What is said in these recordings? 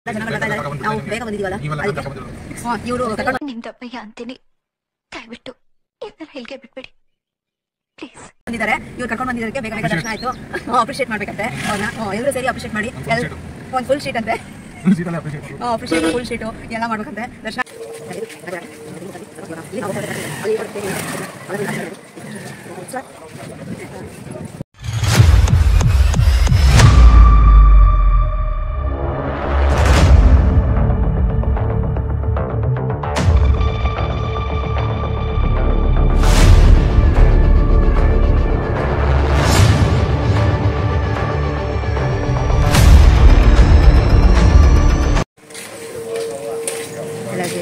ನಾವು ಬೇಗ ಬಂದಿದ್ದೀವಲ್ಲ ಇವರು ನಿಮ್ದಪ್ಪಯ್ಯ ಅಂತೀನಿ, ದಯವಿಟ್ಟು ಇದನ್ನ ಹೇಳಿಕೆ ಬಿಟ್ಬಿಡಿ ಪ್ಲೀಸ್. ಬಂದಿದ್ದಾರೆ, ಇವ್ರು ಕರ್ಕೊಂಡು ಬಂದಿದ್ದಕ್ಕೆ ಬೇಗ ಬೇಗ ದರ್ಶನ ಆಯ್ತು. ಅಪ್ರಿಷಿಯೇಟ್ ಮಾಡ್ಬೇಕಂತೆ ಅವ್ರನ್ನ, ಎಲ್ಲರೂ ಸೇರಿ ಅಪ್ರಿಷಿಯೇಟ್ ಮಾಡಿ. ಒಂದು ಫುಲ್ ಶೀಟ್ ಅಂತೆ, ಅಪ್ರಿಷಿಯೇಟ್ ಫುಲ್ ಶೀಟು ಎಲ್ಲ ಮಾಡ್ಬೇಕಂತೆ. ದರ್ಶನ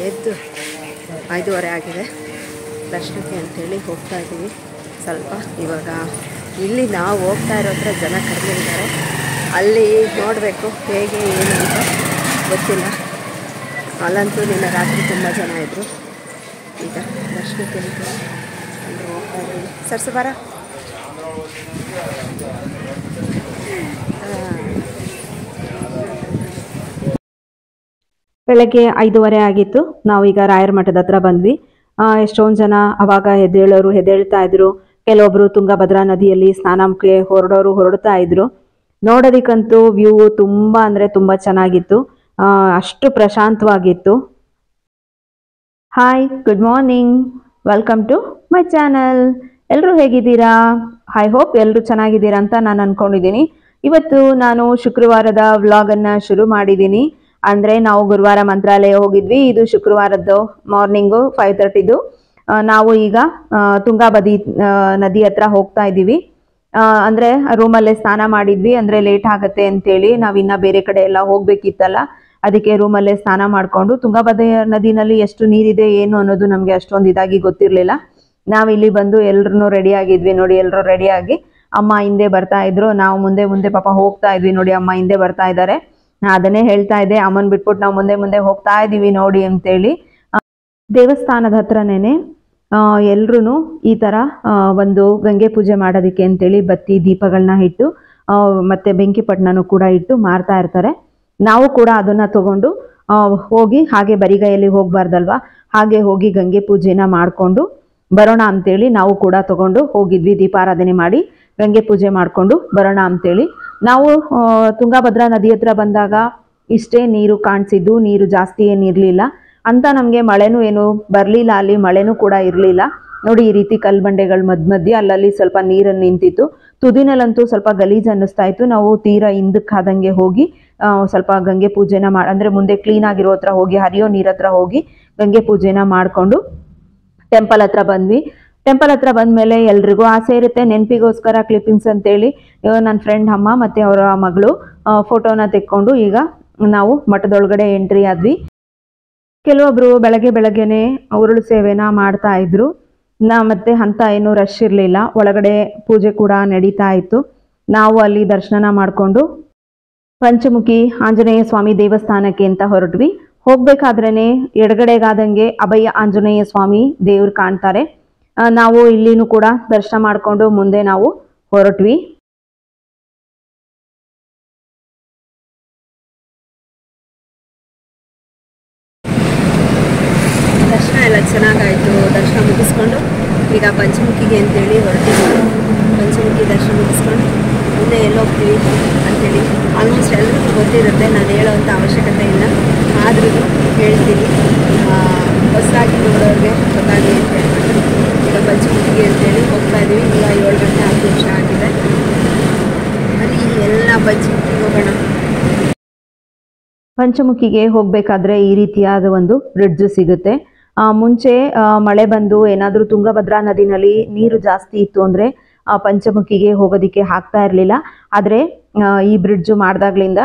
ಎದ್ದು 5:30 ಆಗಿದೆ. ದರ್ಶನಕ್ಕೆ ಅಂತೇಳಿ ಹೋಗ್ತಾ ಇದ್ದೀವಿ. ಸ್ವಲ್ಪ ಇವಾಗ ಇಲ್ಲಿ ನಾವು ಹೋಗ್ತಾ ಇರೋ ಹತ್ರ ಜನ ಕಡಿಮೆ ಇದ್ದಾರೆ. ಅಲ್ಲಿ ನೋಡಬೇಕು ಹೇಗೆ ಏನು ಅಂತ ಗೊತ್ತಿಲ್ಲ. ಅಲ್ಲಂತೂ ನಿನ್ನೆ ರಾತ್ರಿ ತುಂಬ ಜನ ಇದ್ದರು. ಈಗ ದರ್ಶನಕ್ಕೆ ಅಂತ ಹೋಗ್ತಾ ಇದ್ದೀವಿ. ಸರ್ಸಬಾರ ಬೆಳಗ್ಗೆ 5:30 ಆಗಿತ್ತು. ನಾವೀಗ ರಾಯರ ಮಠದ ಹತ್ರ ಬಂದ್ವಿ. ಎಷ್ಟೊಂದು ಜನ ಅವಾಗ ಹೆದ್ದೇಳ್ತಾ ಇದ್ರು. ಕೆಲವೊಬ್ರು ತುಂಗಭದ್ರಾ ನದಿಯಲ್ಲಿ ಸ್ನಾನಕ್ಕೆ ಹೊರಡ್ತಾ ಇದ್ರು. ನೋಡೋದಕ್ಕಂತೂ ವ್ಯೂ ತುಂಬಾ ಅಂದ್ರೆ ತುಂಬಾ ಚೆನ್ನಾಗಿತ್ತು. ಅಷ್ಟು ಪ್ರಶಾಂತವಾಗಿತ್ತು. Hi, good morning, welcome to my channel. ಎಲ್ಲರೂ ಹೇಗಿದ್ದೀರಾ? ಐ ಹೋಪ್ ಎಲ್ಲರೂ ಚೆನ್ನಾಗಿದ್ದೀರಾ ಅಂತ ನಾನು ಅನ್ಕೊಂಡಿದ್ದೀನಿ. ಇವತ್ತು ನಾನು ಶುಕ್ರವಾರದ ವ್ಲಾಗನ್ನು ಶುರು ಮಾಡಿದ್ದೀನಿ. ಅಂದರೆ ನಾವು ಗುರುವಾರ ಮಂತ್ರಾಲಯ ಹೋಗಿದ್ವಿ. ಇದು ಶುಕ್ರವಾರದ್ದು ಮಾರ್ನಿಂಗು 5:30. ನಾವು ಈಗ ತುಂಗಾಭದ್ರಾ ನದಿ ಹತ್ರ ಹೋಗ್ತಾ ಇದ್ದೀವಿ. ಅಂದರೆ ರೂಮಲ್ಲೇ ಸ್ನಾನ ಮಾಡಿದ್ವಿ. ಅಂದರೆ ಲೇಟ್ ಆಗುತ್ತೆ ಅಂತೇಳಿ ನಾವಿನ್ನ ಬೇರೆ ಕಡೆ ಎಲ್ಲ ಹೋಗ್ಬೇಕಿತ್ತಲ್ಲ, ಅದಕ್ಕೆ ರೂಮಲ್ಲೇ ಸ್ನಾನ ಮಾಡಿಕೊಂಡು, ತುಂಗಭದ್ರಾ ನದಿನಲ್ಲಿ ಎಷ್ಟು ನೀರಿದೆ ಏನು ಅನ್ನೋದು ನಮಗೆ ಅಷ್ಟೊಂದು ಇದಾಗಿ ಗೊತ್ತಿರಲಿಲ್ಲ. ನಾವಿಲ್ಲಿ ಬಂದು ಎಲ್ಲರೂ ರೆಡಿ ಆಗಿದ್ವಿ. ನೋಡಿ, ಎಲ್ಲರೂ ರೆಡಿಯಾಗಿ ಅಮ್ಮ ಹಿಂದೆ ಬರ್ತಾ ಇದ್ರು, ನಾವು ಮುಂದೆ ಮುಂದೆ ಪಾಪ ಹೋಗ್ತಾ ಇದ್ವಿ. ನೋಡಿ, ಅಮ್ಮ ಹಿಂದೆ ಬರ್ತಾ ಇದ್ದಾರೆ. ನಾ ಅದನ್ನೇ ಹೇಳ್ತಾ ಇದ್ದೆ, ಅಮ್ಮನ್ ಬಿಟ್ಬಿಟ್ಟು ನಾವು ಮುಂದೆ ಮುಂದೆ ಹೋಗ್ತಾ ಇದ್ದೀವಿ ನೋಡಿ ಅಂತೇಳಿ. ದೇವಸ್ಥಾನದ ಹತ್ರನೇ ಎಲ್ರೂ ಈ ಥರ ಒಂದು ಗಂಗೆ ಪೂಜೆ ಮಾಡೋದಕ್ಕೆ ಅಂತೇಳಿ ಬತ್ತಿ ದೀಪಗಳನ್ನ ಇಟ್ಟು ಮತ್ತೆ ಬೆಂಕಿ ಪಟ್ಟಣನೂ ಕೂಡ ಇಟ್ಟು ಮಾರ್ತಾ ಇರ್ತಾರೆ. ನಾವು ಕೂಡ ಅದನ್ನ ತಗೊಂಡು ಹೋಗಿ, ಹಾಗೆ ಬರಿಗೈಯಲ್ಲಿ ಹೋಗ್ಬಾರ್ದಲ್ವಾ, ಹಾಗೆ ಹೋಗಿ ಗಂಗೆ ಪೂಜೆನ ಮಾಡಿಕೊಂಡು ಬರೋಣ ಅಂತೇಳಿ ನಾವು ಕೂಡ ತಗೊಂಡು ಹೋಗಿದ್ವಿ. ದೀಪಾರಾಧನೆ ಮಾಡಿ ಗಂಗೆ ಪೂಜೆ ಮಾಡಿಕೊಂಡು ಬರೋಣ ಅಂತೇಳಿ. ನಾವು ತುಂಗಭದ್ರಾ ನದಿ ಹತ್ರ ಬಂದಾಗ ಇಷ್ಟೇ ನೀರು ಕಾಣಿಸಿದ್ದು, ನೀರು ಜಾಸ್ತಿ ಏನಿರಲಿಲ್ಲ ಅಂತ. ನಮಗೆ ಮಳೆನೂ ಏನು ಬರಲಿಲ್ಲ, ಅಲ್ಲಿ ಮಳೆನೂ ಕೂಡ ಇರಲಿಲ್ಲ. ನೋಡಿ, ಈ ರೀತಿ ಕಲ್ಬಂಡೆಗಳ ಮಧ್ಯೆ ಅಲ್ಲಲ್ಲಿ ಸ್ವಲ್ಪ ನೀರನ್ನು ನಿಂತಿತ್ತು. ತುದಿನಲ್ಲಂತೂ ಸ್ವಲ್ಪ ಗಲೀಜು ಅನ್ನಿಸ್ತಾ ಇತ್ತು. ನಾವು ತೀರಾ ಹಿಂದಕ್ಕಾದಂಗೆ ಹೋಗಿ ಸ್ವಲ್ಪ ಗಂಗೆ ಪೂಜೆನ ಅಂದರೆ ಮುಂದೆ ಕ್ಲೀನ್ ಆಗಿರೋ ಹತ್ರ ಹೋಗಿ, ಹರಿಯೋ ನೀರ ಹತ್ರ ಹೋಗಿ ಗಂಗೆ ಪೂಜೆನ ಮಾಡಿಕೊಂಡು ಟೆಂಪಲ್ ಹತ್ರ ಬಂದ್ವಿ. ಟೆಂಪಲ್ ಹತ್ರ ಬಂದಮೇಲೆ ಎಲ್ರಿಗೂ ಆಸೆ ಇರುತ್ತೆ ನೆನಪಿಗೋಸ್ಕರ ಕ್ಲಿಪ್ಪಿಂಗ್ಸ್ ಅಂತೇಳಿ. ನನ್ನ ಫ್ರೆಂಡ್ ಅಮ್ಮ ಮತ್ತು ಅವರ ಮಗಳು ಫೋಟೋನ ತೆಕ್ಕೊಂಡು ಈಗ ನಾವು ಮಠದೊಳಗಡೆ ಎಂಟ್ರಿ ಆದ್ವಿ. ಕೆಲವೊಬ್ರು ಬೆಳಗ್ಗೆನೆ ಉರುಳು ಸೇವೆನ ಮಾಡ್ತಾ ಇದ್ರು. ಮತ್ತೆ ಅಂತ ಏನು ರಶ್ ಇರಲಿಲ್ಲ. ಒಳಗಡೆ ಪೂಜೆ ಕೂಡ ನಡೀತಾ ಇತ್ತು. ನಾವು ಅಲ್ಲಿ ದರ್ಶನ ಮಾಡಿಕೊಂಡು ಪಂಚಮುಖಿ ಆಂಜನೇಯ ಸ್ವಾಮಿ ದೇವಸ್ಥಾನಕ್ಕೆ ಅಂತ ಹೊರಟ್ವಿ. ಹೋಗ್ಬೇಕಾದ್ರೇನೆ ಎಡಗಡೆಗಾದಂಗೆ ಅಭಯ ಆಂಜನೇಯ ಸ್ವಾಮಿ ದೇವ್ರು ಕಾಣ್ತಾರೆ. ನಾವು ಇಲ್ಲಿನೂ ಕೂಡ ದರ್ಶನ ಮಾಡಿಕೊಂಡು ಮುಂದೆ ನಾವು ಹೊರಟ್ವಿ. ದರ್ಶನ ಎಲ್ಲ ಚೆನ್ನಾಗಾಯಿತು. ದರ್ಶನ ಮುಗಿಸ್ಕೊಂಡು ಈಗ ಪಂಚಮುಖಿಗೆ ಅಂತೇಳಿ ಹೊರಟಿದ್ದೀವಿ. ಪಂಚಮುಖಿ ದರ್ಶನ ಮುಗಿಸ್ಕೊಂಡು ಮುಂದೆ ಎಲ್ಲೋಗ್ತೀವಿ ಅಂತೇಳಿ ಆಲ್ಮೋಸ್ಟ್ ಎಲ್ಲರಿಗೂ ಗೊತ್ತಿರುತ್ತೆ, ನಾನು ಹೇಳೋವಂಥ ಅವಶ್ಯಕತೆ ಇಲ್ಲ. ಆದ್ರೂ ಹೇಳ್ತೀನಿ, ಹೊಸದಾಗಿ ನೋಡೋರಿಗೆ ಗೊತ್ತಾಗಲಿ ಅಂತ ಹೇಳ್ಬಿಟ್ಟು ಈಗ ಪಂಚಮುಖಿಗೆ ಅಂತೇಳಿ ಹೋಗ್ತಾ ಇದ್ದೀವಿ. ಈಗ 7 ಗಂಟೆ 10 ನಿಮಿಷ ಆಗಿದೆ. ಅಲ್ಲಿ ಎಲ್ಲ ಪಂಚಮುಖಿಗೆ ಹೋಗೋಣ. ಪಂಚಮುಖಿಗೆ ಹೋಗಬೇಕಾದ್ರೆ ಈ ರೀತಿಯಾದ ಒಂದು ಬ್ರಿಡ್ಜ್ ಸಿಗುತ್ತೆ. ಮುಂಚೆ ಮಳೆ ಬಂದು ಏನಾದರೂ ತುಂಗಭದ್ರಾ ನದಿನಲ್ಲಿ ನೀರು ಜಾಸ್ತಿ ಇತ್ತು ಅಂದರೆ ಪಂಚಮುಖಿಗೆ ಹೋಗೋದಕ್ಕೆ ಆಗ್ತಾ ಇರಲಿಲ್ಲ. ಆದರೆ ಈ ಬ್ರಿಡ್ಜ್ ಮಾಡಿದಾಗ್ಲಿಂದ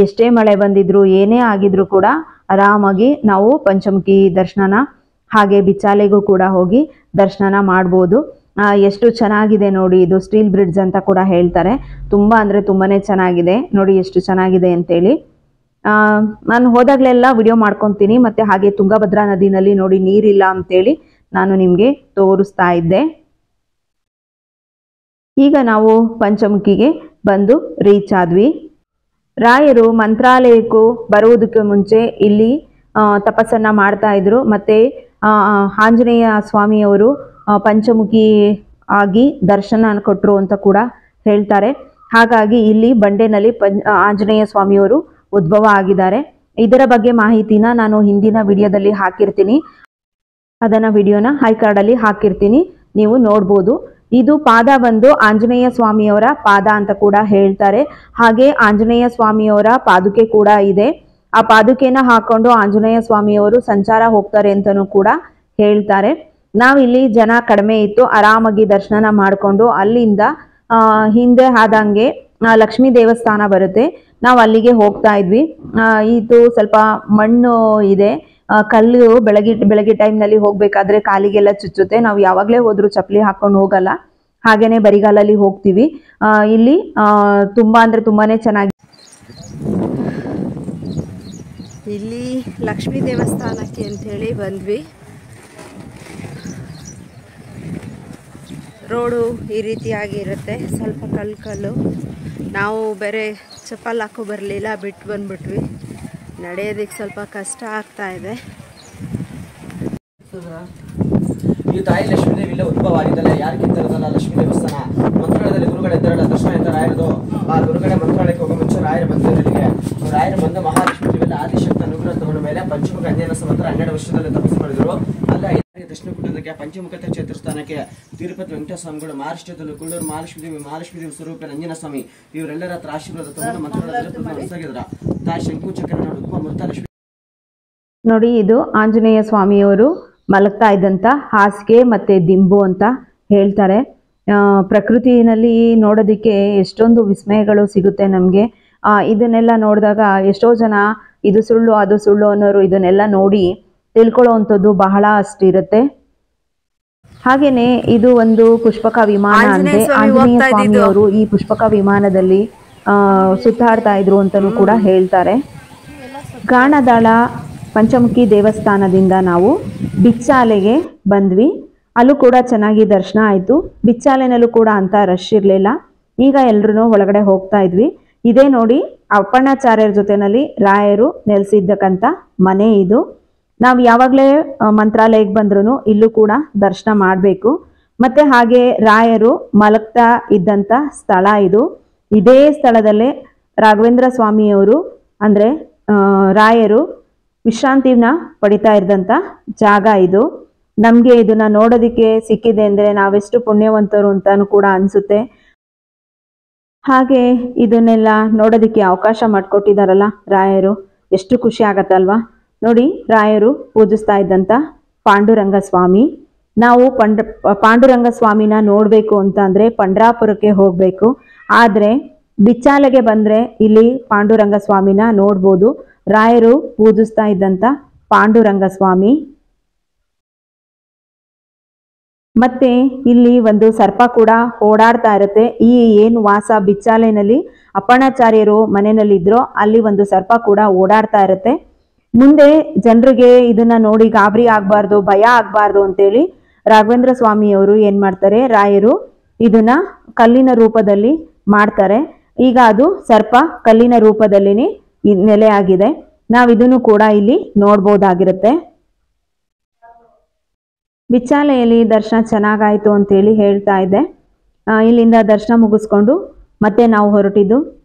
ಎಷ್ಟೇ ಮಳೆ ಬಂದಿದ್ರು ಏನೇ ಆಗಿದ್ರು ಕೂಡ ಆರಾಮಾಗಿ ನಾವು ಪಂಚಮುಖಿ ದರ್ಶನನ ಹಾಗೆ ಬಿಚಾಲೆಗೂ ಕೂಡ ಹೋಗಿ ದರ್ಶನನ ಮಾಡ್ಬೋದು. ಎಷ್ಟು ಚೆನ್ನಾಗಿದೆ ನೋಡಿ. ಇದು ಸ್ಟೀಲ್ ಬ್ರಿಡ್ಜ್ ಅಂತ ಕೂಡ ಹೇಳ್ತಾರೆ. ತುಂಬ ಅಂದರೆ ತುಂಬಾ ಚೆನ್ನಾಗಿದೆ. ನೋಡಿ ಎಷ್ಟು ಚೆನ್ನಾಗಿದೆ ಅಂತೇಳಿ. ನಾನು ಹೋದಾಗಲೆಲ್ಲ ವಿಡಿಯೋ ಮಾಡ್ಕೊತೀನಿ. ಮತ್ತು ಹಾಗೆ ತುಂಗಭದ್ರಾ ನದಿನಲ್ಲಿ ನೋಡಿ ನೀರಿಲ್ಲ ಅಂತೇಳಿ ನಾನು ನಿಮಗೆ ತೋರಿಸ್ತಾ ಇದ್ದೆ. ಈಗ ನಾವು ಪಂಚಮುಖಿಗೆ ಬಂದು ರೀಚ್ ಆದ್ವಿ. ರಾಯರು ಮಂತ್ರಾಲಯಕ್ಕೂ ಬರುವುದಕ್ಕೆ ಮುಂಚೆ ಇಲ್ಲಿ ತಪಸ್ಸನ್ನ ಮಾಡ್ತಾ ಇದ್ರು. ಮತ್ತೆ ಆಂಜನೇಯ ಸ್ವಾಮಿಯವರು ಪಂಚಮುಖಿ ಆಗಿ ದರ್ಶನ ಕೊಟ್ಟರು ಅಂತ ಕೂಡ ಹೇಳ್ತಾರೆ. ಹಾಗಾಗಿ ಇಲ್ಲಿ ಬಂಡೆನಲ್ಲಿ ಆಂಜನೇಯ ಸ್ವಾಮಿಯವರು ಉದ್ಭವ ಆಗಿದ್ದಾರೆ. ಇದರ ಬಗ್ಗೆ ಮಾಹಿತಿನ ನಾನು ಹಿಂದಿನ ವಿಡಿಯೋದಲ್ಲಿ ಹಾಕಿರ್ತೀನಿ. ಅದನ್ನ ವಿಡಿಯೋನ ಹೈ ಕಾರ್ಡಲ್ಲಿ ಹಾಕಿರ್ತೀನಿ, ನೀವು ನೋಡ್ಬೋದು. ಇದು ಪಾದ ಬಂದು ಆಂಜನೇಯ ಸ್ವಾಮಿಯವರ ಪಾದ ಅಂತ ಕೂಡ ಹೇಳ್ತಾರೆ. ಹಾಗೆ ಆಂಜನೇಯ ಸ್ವಾಮಿಯವರ ಪಾದುಕೆ ಕೂಡ ಇದೆ. ಆ ಪಾದುಕೆನ ಹಾಕೊಂಡು ಆಂಜನೇಯ ಸ್ವಾಮಿಯವರು ಸಂಚಾರ ಹೋಗ್ತಾರೆ ಅಂತಲೂ ಕೂಡ ಹೇಳ್ತಾರೆ. ನಾವಿಲ್ಲಿ ಜನ ಕಡಿಮೆ ಇತ್ತು, ಆರಾಮಾಗಿ ದರ್ಶನ ಮಾಡಿಕೊಂಡು ಅಲ್ಲಿಂದ ಹಿಂದೆ ಆದಂಗೆ ಲಕ್ಷ್ಮೀ ದೇವಸ್ಥಾನ ಬರುತ್ತೆ, ನಾವು ಅಲ್ಲಿಗೆ ಹೋಗ್ತಾ ಇದ್ವಿ. ಇದು ಸ್ವಲ್ಪ ಮಣ್ಣು ಇದೆ, ಕಲ್ಲು ಬೆಳಗ್ಗೆ ಟೈಮ್ನಲ್ಲಿ ಹೋಗ್ಬೇಕಾದ್ರೆ ಕಾಲಿಗೆಲ್ಲ ಚುಚ್ಚುತ್ತೆ. ನಾವು ಯಾವಾಗಲೇ ಹೋದ್ರೂ ಚಪ್ಪಲಿ ಹಾಕೊಂಡು ಹೋಗಲ್ಲ, ಹಾಗೇನೆ ಬರಿಗಾಲಲ್ಲಿ ಹೋಗ್ತೀವಿ. ಇಲ್ಲಿ ತುಂಬಾ ಅಂದ್ರೆ ತುಂಬಾನೇ ಚೆನ್ನಾಗಿ. ಇಲ್ಲಿ ಲಕ್ಷ್ಮೀ ದೇವಸ್ಥಾನಕ್ಕೆ ಅಂಥೇಳಿ ಬಂದ್ವಿ. ರೋಡು ಈ ರೀತಿಯಾಗಿ ಇರುತ್ತೆ, ಸ್ವಲ್ಪ ಕಲ್ಲು. ನಾವು ಬೇರೆ ಚಪ್ಪಲ್ ಹಾಕೋ ಬರಲಿಲ್ಲ, ಬಿಟ್ಟು ಬಂದ್ಬಿಟ್ವಿ. ನಡೆಯೋದಕ್ಕೆ ಸ್ವಲ್ಪ ಕಷ್ಟ ಆಗ್ತಾ ಇದೆ. ಈ ತಾಯಿ ಲಕ್ಷ್ಮೀ ದೇವಿ ಇಲ್ಲೇ ಉದ್ಭವ ಆಗಿದ್ದಲ್ಲ, ಯಾರಿಗಿಂತ ಇರೋದಲ್ಲ ಲಕ್ಷ್ಮೀ ದೇವಸ್ಥಾನ. ಮಂತ್ರಾಲಯದಲ್ಲಿ ಗುರುಗಳು ಇದ್ದಾರಲ್ಲ, ದರ್ಶನ ಅಂತ ರಾಯರದು. ಆ ಗುರುಗಳೇ ಮಂತ್ರಾಲಯಕ್ಕೆ ಹೋಗೋ ಮುಂಚೆ ರಾಯರು ಬಂದಿರಲಿಕ್ಕೆ, ರಾಯರು ಬಂದ ಮಹಾಲಕ್ಷ್ಮೀ ದೇವಿಯಲ್ಲಿ ಆದಿಶಕ್ತಿ ಅನುಗ್ರಹ ತಗೊಂಡ ಮೇಲೆ ಪಂಚಮುಖ ಅಂಜನೇಯ ಸಂವತ್ಸರ 12 ವರ್ಷದಲ್ಲಿ ತಪಸ್ಸು ಮಾಡಿದ್ರು. ಅಲ್ಲೇ 5 ದಕ್ಷಿಣ ಕುಟುಂಬಕ್ಕೆ ಪಂಚಮುಖ ಕ್ಷೇತ್ರ ಸ್ಥಾನಕ್ಕೆ ತಿರುಪತಿ ವೆಂಕಟೇಶ್ವರ ಸ್ವಾಮಿಗಳು, ಮಹಾರಾಷ್ಟ್ರದಲ್ಲಿ ಕುಳ್ಳೂರು ಮಹಾಲಕ್ಷ್ಮೀ ದೇವಿ ಸ್ವರೂಪ ಅಂಜನ ಸ್ವಾಮಿ ಇವರೆಲ್ಲರ ಹತ್ರ ಆಶೀರ್ವಾದ ತಗೊಂಡು ಮಂತ್ರಾಲಯದಲ್ಲಿ ಹೊಸಗಿದ್ರ ತಾಯಿ ಶಂಕು ಚಕ್ರ ಮೃತ ಲಕ್ಷ್ಮೀ. ನೋಡಿ, ಇದು ಆಂಜನೇಯ ಸ್ವಾಮಿಯವರು ಮಲಗ್ತಾ ಇದ್ದಂಥ ಹಾಸಿಗೆ ಮತ್ತೆ ದಿಂಬು ಅಂತ ಹೇಳ್ತಾರೆ. ಪ್ರಕೃತಿನಲ್ಲಿ ನೋಡೋದಕ್ಕೆ ಎಷ್ಟೊಂದು ವಿಸ್ಮಯಗಳು ಸಿಗುತ್ತೆ ನಮಗೆ. ಇದನ್ನೆಲ್ಲ ನೋಡಿದಾಗ ಎಷ್ಟೋ ಜನ ಇದು ಸುಳ್ಳು ಅದು ಸುಳ್ಳು ಅನ್ನೋರು ಇದನ್ನೆಲ್ಲ ನೋಡಿ ತಿಳ್ಕೊಳ್ಳೋ ಅಂಥದ್ದು ಬಹಳ ಅಷ್ಟಿರುತ್ತೆ. ಹಾಗೇನೆ ಇದು ಒಂದು ಪುಷ್ಪಕ ವಿಮಾನ ಅಂತೆ. ಆಂಜನೇಯ ಸ್ವಾಮಿಯವರು ಈ ಪುಷ್ಪಕ ವಿಮಾನದಲ್ಲಿ ಸುತ್ತಾಡ್ತಾ ಇದ್ರು ಅಂತಲೂ ಕೂಡ ಹೇಳ್ತಾರೆ. ಗಾಣದಾಳ ಪಂಚಮುಖಿ ದೇವಸ್ಥಾನದಿಂದ ನಾವು ಬಿಚ್ಚಾಲೆಗೆ ಬಂದ್ವಿ. ಅಲ್ಲೂ ಕೂಡ ಚೆನ್ನಾಗಿ ದರ್ಶನ ಆಯಿತು. ಬಿಚ್ಚಾಲೆನಲ್ಲೂ ಕೂಡ ಅಂತ ರಶ್ ಇರಲಿಲ್ಲ. ಈಗ ಎಲ್ಲರೂ ಒಳಗಡೆ ಹೋಗ್ತಾ ಇದ್ವಿ. ಇದೇ ನೋಡಿ ಅಪ್ಪಣ್ಣಾಚಾರ್ಯರ ಜೊತೆನಲ್ಲಿ ರಾಯರು ನೆಲೆಸಿದ್ದಕ್ಕಂಥ ಮನೆ ಇದು. ನಾವು ಯಾವಾಗಲೇ ಮಂತ್ರಾಲಯಕ್ಕೆ ಬಂದ್ರೂ ಇಲ್ಲೂ ಕೂಡ ದರ್ಶನ ಮಾಡಬೇಕು. ಮತ್ತು ಹಾಗೆ ರಾಯರು ಮಲಗ್ತಾ ಇದ್ದಂಥ ಸ್ಥಳ ಇದು. ಇದೇ ಸ್ಥಳದಲ್ಲೇ ರಾಘವೇಂದ್ರ ಸ್ವಾಮಿಯವರು ಅಂದರೆ ರಾಯರು ವಿಶ್ರಾಂತಿನ ಪಡಿತಾ ಇದ್ದಂಥ ಜಾಗ ಇದು. ನಮಗೆ ಇದನ್ನ ನೋಡೋದಕ್ಕೆ ಸಿಕ್ಕಿದೆ ಅಂದರೆ ನಾವೆಷ್ಟು ಪುಣ್ಯವಂತರು ಅಂತಾನು ಕೂಡ ಅನಿಸುತ್ತೆ. ಹಾಗೆ ಇದನ್ನೆಲ್ಲ ನೋಡೋದಕ್ಕೆ ಅವಕಾಶ ಮಾಡಿಕೊಟ್ಟಿದ್ದಾರಲ್ಲ ರಾಯರು, ಎಷ್ಟು ಖುಷಿ ಆಗತ್ತಲ್ವಾ. ನೋಡಿ, ರಾಯರು ಪೂಜಿಸ್ತಾ ಇದ್ದಂಥ ಪಾಂಡುರಂಗ ಸ್ವಾಮಿ. ನಾವು ಪಾಂಡುರಂಗ ಸ್ವಾಮಿನ ನೋಡಬೇಕು ಅಂತ ಅಂದರೆ ಪಂಡ್ರಾಪುರಕ್ಕೆ ಹೋಗಬೇಕು. ಆದರೆ ಬಿಚ್ಚಾಲೆಗೆ ಬಂದರೆ ಇಲ್ಲಿ ಪಾಂಡುರಂಗ ಸ್ವಾಮಿನ ನೋಡ್ಬೋದು. ರಾಯರು ಪೂಜಿಸ್ತಾ ಇದ್ದಂಥ ಪಾಂಡುರಂಗ ಸ್ವಾಮಿ. ಮತ್ತೆ ಇಲ್ಲಿ ಒಂದು ಸರ್ಪ ಕೂಡ ಓಡಾಡ್ತಾ ಇರುತ್ತೆ. ಈ ಏನು ವಾಸ ಬಿಚ್ಚಾಲೆನಲ್ಲಿ ಅಪ್ಪಣ್ಣಾಚಾರ್ಯರು ಮನೆಯಲ್ಲಿದ್ರೋ ಅಲ್ಲಿ ಒಂದು ಸರ್ಪ ಕೂಡ ಓಡಾಡ್ತಾ ಇರುತ್ತೆ. ಮುಂದೆ ಜನರಿಗೆ ಇದನ್ನ ನೋಡಿ ಗಾಬರಿ ಆಗಬಾರ್ದು, ಭಯ ಆಗಬಾರ್ದು ಅಂತೇಳಿ ರಾಘವೇಂದ್ರ ಸ್ವಾಮಿಯವರು ಏನು ಮಾಡ್ತಾರೆ, ರಾಯರು ಇದನ್ನ ಕಲ್ಲಿನ ರೂಪದಲ್ಲಿ ಮಾಡ್ತಾರೆ. ಈಗ ಅದು ಸರ್ಪ ಕಲ್ಲಿನ ರೂಪದಲ್ಲಿ ನೆಲೆಯಾಗಿದೆ. ನಾವಿದನ್ನು ಕೂಡ ಇಲ್ಲಿ ನೋಡ್ಬೋದಾಗಿರುತ್ತೆ. ಬಿಚ್ಚಾಲೆಯಲ್ಲಿ ದರ್ಶನ ಚೆನ್ನಾಗಾಯಿತು ಅಂತೇಳಿ ಹೇಳ್ತಾ ಇದ್ದೆ. ಇಲ್ಲಿಂದ ದರ್ಶನ ಮುಗಿಸ್ಕೊಂಡು ಮತ್ತೆ ನಾವು ಹೊರಟಿದ್ದು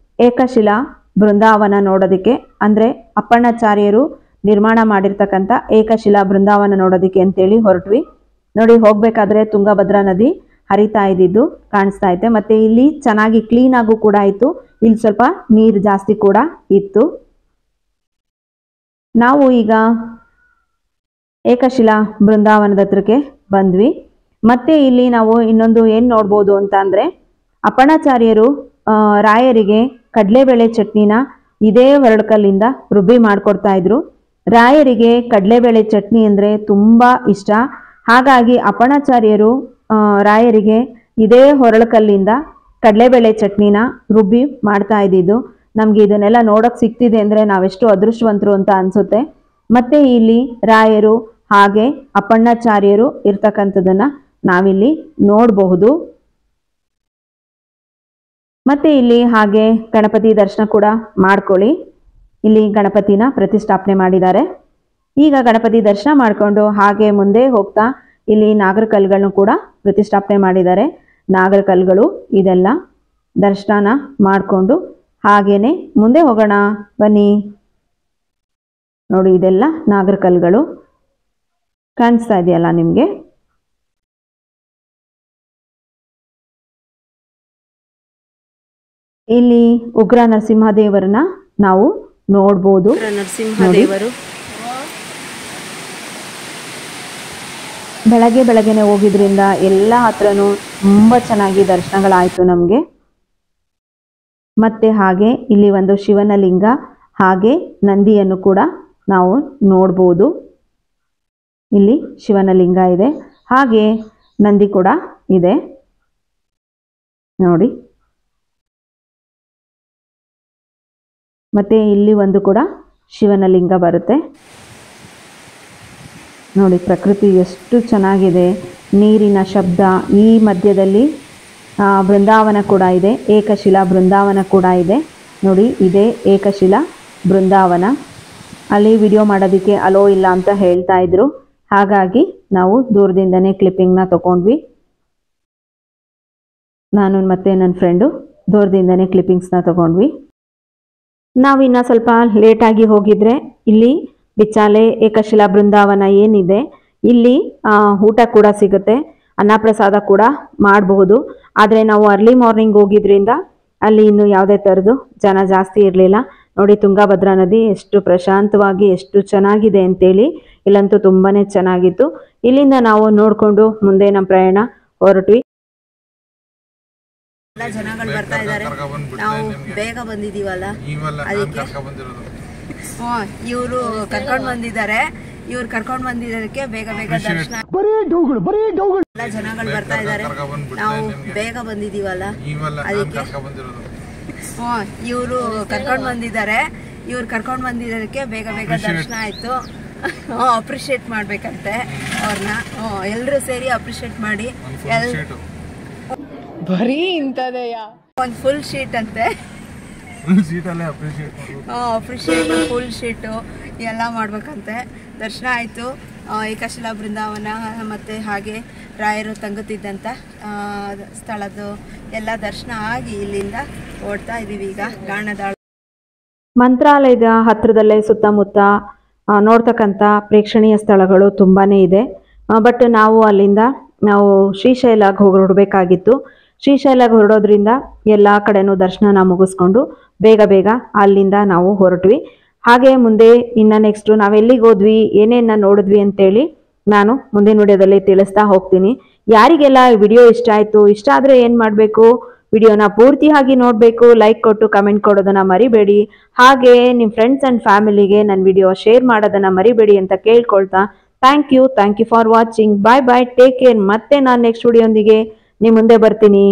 ಏಕಶಿಲಾ ಬೃಂದಾವನ ನೋಡೋದಕ್ಕೆ, ಅಂದರೆ ಅಪ್ಪಣ್ಣಾಚಾರ್ಯರು ನಿರ್ಮಾಣ ಮಾಡಿರ್ತಕ್ಕಂಥ ಏಕಶಿಲಾ ಬೃಂದಾವನ ನೋಡೋದಕ್ಕೆ ಅಂತೇಳಿ ಹೊರಟ್ವಿ. ನೋಡಿ, ಹೋಗಬೇಕಾದ್ರೆ ತುಂಗಭದ್ರಾ ನದಿ ಹರಿತಾ ಇದ್ದಿದ್ದು ಕಾಣಿಸ್ತಾ ಐತೆ. ಮತ್ತು ಇಲ್ಲಿ ಚೆನ್ನಾಗಿ ಕ್ಲೀನಾಗೂ ಕೂಡ ಇತ್ತು. ಇಲ್ಲಿ ಸ್ವಲ್ಪ ನೀರು ಜಾಸ್ತಿ ಕೂಡ ಇತ್ತು. ನಾವು ಈಗ ಏಕಶಿಲಾ ಬೃಂದಾವನದ ಹತ್ರಕ್ಕೆ ಬಂದ್ವಿ. ಮತ್ತೆ ಇಲ್ಲಿ ನಾವು ಇನ್ನೊಂದು ಏನು ನೋಡ್ಬೋದು ಅಂತ ಅಂದರೆ, ಅಪ್ಪಣ್ಣಾಚಾರ್ಯರು ರಾಯರಿಗೆ ಕಡಲೆಬೇಳೆ ಚಟ್ನಿನ ಇದೇ ಹೊರಡ್ಕಲ್ಲಿಂದ ರುಬ್ಬಿ ಮಾಡಿಕೊಡ್ತಾ ಇದ್ರು. ರಾಯರಿಗೆ ಕಡಲೆಬೇಳೆ ಚಟ್ನಿ ಅಂದರೆ ತುಂಬ ಇಷ್ಟ. ಹಾಗಾಗಿ ಅಪ್ಪಣ್ಣಾಚಾರ್ಯರು ರಾಯರಿಗೆ ಇದೇ ಹೊರಳಕಲ್ಲಿಂದ ಕಡಲೆಬೇಳೆ ಚಟ್ನಿನ ರುಬ್ಬಿ ಮಾಡ್ತಾ ಇದ್ದಿದ್ದು. ನಮಗೆ ಇದನ್ನೆಲ್ಲ ನೋಡೋಕೆ ಸಿಗ್ತಿದೆ ಅಂದರೆ ನಾವೆಷ್ಟು ಅದೃಷ್ಟವಂತರು ಅಂತ ಅನಿಸುತ್ತೆ. ಮತ್ತು ಇಲ್ಲಿ ರಾಯರು ಹಾಗೆ ಅಪ್ಪಣ್ಣಾಚಾರ್ಯರು ಇರ್ತಕ್ಕಂಥದ್ದನ್ನು ನಾವಿಲ್ಲಿ ನೋಡಬಹುದು. ಮತ್ತು ಇಲ್ಲಿ ಹಾಗೆ ಗಣಪತಿ ದರ್ಶನ ಕೂಡ ಮಾಡ್ಕೊಳ್ಳಿ. ಇಲ್ಲಿ ಗಣಪತಿನ ಪ್ರತಿಷ್ಠಾಪನೆ ಮಾಡಿದ್ದಾರೆ. ಈಗ ಗಣಪತಿ ದರ್ಶನ ಮಾಡಿಕೊಂಡು ಹಾಗೆ ಮುಂದೆ ಹೋಗ್ತಾ ಇಲ್ಲಿ ನಾಗರಕಲ್ಲುಗಳನ್ನು ಕೂಡ ಪ್ರತಿಷ್ಠಾಪನೆ ಮಾಡಿದ್ದಾರೆ. ನಾಗರಕಲ್ಲುಗಳು ಇದೆಲ್ಲ ದರ್ಶನ ಮಾಡಿಕೊಂಡು ಹಾಗೇನೆ ಮುಂದೆ ಹೋಗೋಣ ಬನ್ನಿ. ನೋಡಿ, ಇದೆಲ್ಲ ನಾಗರಕಲ್ಲುಗಳು ಕಾಣಿಸ್ತಾ ಇದೆಯಲ್ಲ ನಿಮಗೆ. ಇಲ್ಲಿ ಉಗ್ರ ನರಸಿಂಹದೇವರನ್ನ ನಾವು ನೋಡ್ಬೋದು. ನರಸಿಂಹದೇವರು ಬೆಳಗ್ಗೆನೆ ಹೋಗಿದ್ರಿಂದ ಎಲ್ಲ ಹತ್ರನೂ ತುಂಬ ಚೆನ್ನಾಗಿ ದರ್ಶನಗಳಾಯಿತು ನಮಗೆ. ಮತ್ತೆ ಹಾಗೆ ಇಲ್ಲಿ ಒಂದು ಶಿವನ ಲಿಂಗ ಹಾಗೆ ನಂದಿಯನ್ನು ಕೂಡ ನಾವು ನೋಡ್ಬೋದು. ಇಲ್ಲಿ ಶಿವನ ಲಿಂಗ ಇದೆ, ಹಾಗೆ ನಂದಿ ಕೂಡ ಇದೆ ನೋಡಿ. ಮತ್ತೆ ಇಲ್ಲಿ ಒಂದು ಕೂಡ ಶಿವನ ಲಿಂಗ ಬರುತ್ತೆ ನೋಡಿ. ಪ್ರಕೃತಿ ಎಷ್ಟು ಚೆನ್ನಾಗಿದೆ, ನೀರಿನ ಶಬ್ದ. ಈ ಮಧ್ಯದಲ್ಲಿ ಬೃಂದಾವನ ಕೂಡ ಇದೆ, ಏಕಶಿಲಾ ಬೃಂದಾವನ ಕೂಡ ಇದೆ ನೋಡಿ. ಇದೇ ಏಕಶಿಲಾ ಬೃಂದಾವನ. ಅಲ್ಲಿ ವಿಡಿಯೋ ಮಾಡೋದಕ್ಕೆ ಅಲೋ ಇಲ್ಲ ಅಂತ ಹೇಳ್ತಾ ಇದ್ರು, ಹಾಗಾಗಿ ನಾವು ದೂರದಿಂದನೇ ಕ್ಲಿಪ್ಪಿಂಗ್ನ ತಗೊಂಡ್ವಿ. ನಾನು ಮತ್ತು ನನ್ನ ಫ್ರೆಂಡು ದೂರದಿಂದನೇ ಕ್ಲಿಪ್ಪಿಂಗ್ಸ್ನ ತಗೊಂಡ್ವಿ. ನಾವಿನ್ನು ಸ್ವಲ್ಪ ಲೇಟಾಗಿ ಹೋಗಿದ್ರೆ ಇಲ್ಲಿ ಬಿಚ್ಚಾಲೆ ಏಕಶಿಲಾ ಬೃಂದಾವನ ಏನಿದೆ ಇಲ್ಲಿ ಊಟ ಕೂಡ ಸಿಗುತ್ತೆ, ಅನ್ನಪ್ರಸಾದ ಕೂಡ ಮಾಡಬಹುದು. ಆದರೆ ನಾವು ಅರ್ಲಿ ಮಾರ್ನಿಂಗ್ ಹೋಗಿದ್ರಿಂದ ಅಲ್ಲಿ ಇನ್ನು ಯಾವುದೇ ಥರದ್ದು ಜನ ಜಾಸ್ತಿ ಇರಲಿಲ್ಲ ನೋಡಿ. ತುಂಗಭದ್ರಾ ನದಿ ಎಷ್ಟು ಪ್ರಶಾಂತವಾಗಿ ಎಷ್ಟು ಚೆನ್ನಾಗಿದೆ ಅಂತೇಳಿ, ಇಲ್ಲಂತೂ ತುಂಬಾ ಚೆನ್ನಾಗಿತ್ತು. ಇಲ್ಲಿಂದ ನಾವು ನೋಡಿಕೊಂಡು ಮುಂದೆ ನಮ್ಮ ಪ್ರಯಾಣ ಹೊರಟ್ವಿ. ಎಲ್ಲ ಜನಗಳು ಬರ್ತಾ ಇದ್ದಾರೆ, ನಾವು ಬೇಗ ಬಂದಿದ್ದೀವಲ್ಲ ಅದಕ್ಕೆ. ಇವರು ಕರ್ಕೊಂಡು ಬಂದಿದ್ದಾರೆ, ಇವ್ರು ಕರ್ಕೊಂಡು ಬಂದಿದ್ದಕ್ಕೆ ಬೇಗ ದರ್ಶನ. ಎಲ್ಲ ಜನಗಳು ಬರ್ತಾ ಇದ್ದಾರೆ, ನಾವು ಬೇಗ ಬಂದಿದ್ದೀವಲ್ಲ ಅದಕ್ಕೆ. ಇವರು ಕರ್ಕೊಂಡು ಬಂದಿದ್ದಾರೆ, ಇವ್ರು ಕರ್ಕೊಂಡು ಬಂದಿದ್ದಕ್ಕೆ ಬೇಗ ದರ್ಶನ ಆಯ್ತು. ಅಪ್ರಿಶಿಯೇಟ್ ಮಾಡ್ಬೇಕಂತೆ ಅವ್ರನ್ನ. ಎಲ್ಲರೂ ಸೇರಿ ಅಪ್ರಿಶಿಯೇಟ್ ಮಾಡಿ. ಬರೀ ಇಂಥದೆಯಾ, ಒಂದು ಫುಲ್ ಶೀಟ್ ಅಂತೆ. ಅಪ್ರಿಶಿಯೇಟ್ ಫುಲ್ ಶೀಟು ಎಲ್ಲ ಮಾಡ್ಬೇಕಂತೆ. ದರ್ಶನ ಆಯಿತು. ಏಕಶಿಲಾ ಬೃಂದಾವನ ಮತ್ತು ಹಾಗೆ ರಾಯರು ತಂಗುತ್ತಿದ್ದಂಥ ಸ್ಥಳದ್ದು ಎಲ್ಲ ದರ್ಶನ ಆಗಿ ಇಲ್ಲಿಂದ ಓಡ್ತಾ ಇದ್ದೀವಿ ಈಗ ಗಾಣದಾಳ. ಮಂತ್ರಾಲಯದ ಹತ್ತಿರದಲ್ಲೇ ಸುತ್ತಮುತ್ತ ನೋಡ್ತಕ್ಕಂಥ ಪ್ರೇಕ್ಷಣೀಯ ಸ್ಥಳಗಳು ತುಂಬಾ ಇದೆ. ಬಟ್ ನಾವು ಅಲ್ಲಿಂದ ಶ್ರೀಶೈಲಕ್ಕೆ ಹೊರಡಬೇಕಾಗಿತ್ತು. ಶ್ರೀಶೈಲಕ್ಕೆ ಹೊರಡೋದ್ರಿಂದ ಎಲ್ಲ ಕಡೆನೂ ದರ್ಶನ ಮುಗಿಸ್ಕೊಂಡು ಬೇಗ ಅಲ್ಲಿಂದ ನಾವು ಹೊರಟ್ವಿ. ಹಾಗೆ ಮುಂದೆ ಇನ್ನು ನೆಕ್ಸ್ಟು ನಾವೆಲ್ಲಿಗೆ ಹೋದ್ವಿ, ಏನೇನ ನೋಡಿದ್ವಿ ಅಂತೇಳಿ ನಾನು ಮುಂದಿನ ವಿಡಿಯೋದಲ್ಲಿ ತಿಳಿಸ್ತಾ ಹೋಗ್ತೀನಿ. ಯಾರಿಗೆಲ್ಲ ವಿಡಿಯೋ ಇಷ್ಟ ಆಯಿತು, ಇಷ್ಟ ಆದರೆ ಏನು ಮಾಡಬೇಕು, ವಿಡಿಯೋನ ಪೂರ್ತಿಯಾಗಿ ನೋಡಬೇಕು, ಲೈಕ್ ಕೊಟ್ಟು ಕಮೆಂಟ್ ಕೊಡೋದನ್ನು ಮರಿಬೇಡಿ. ಹಾಗೆ ನಿಮ್ಮ ಫ್ರೆಂಡ್ಸ್ ಆ್ಯಂಡ್ ಫ್ಯಾಮಿಲಿಗೆ ನನ್ನ ವಿಡಿಯೋ ಶೇರ್ ಮಾಡೋದನ್ನು ಮರಿಬೇಡಿ ಅಂತ ಕೇಳ್ಕೊಳ್ತಾ thank you for watching. Bye take care. ಮತ್ತೆ ನಾನು ನೆಕ್ಸ್ಟ್ ವಿಡಿಯೋಂದಿಗೆ ನಿಮ್ಮ ಮುಂದೆ ಬರ್ತೀನಿ.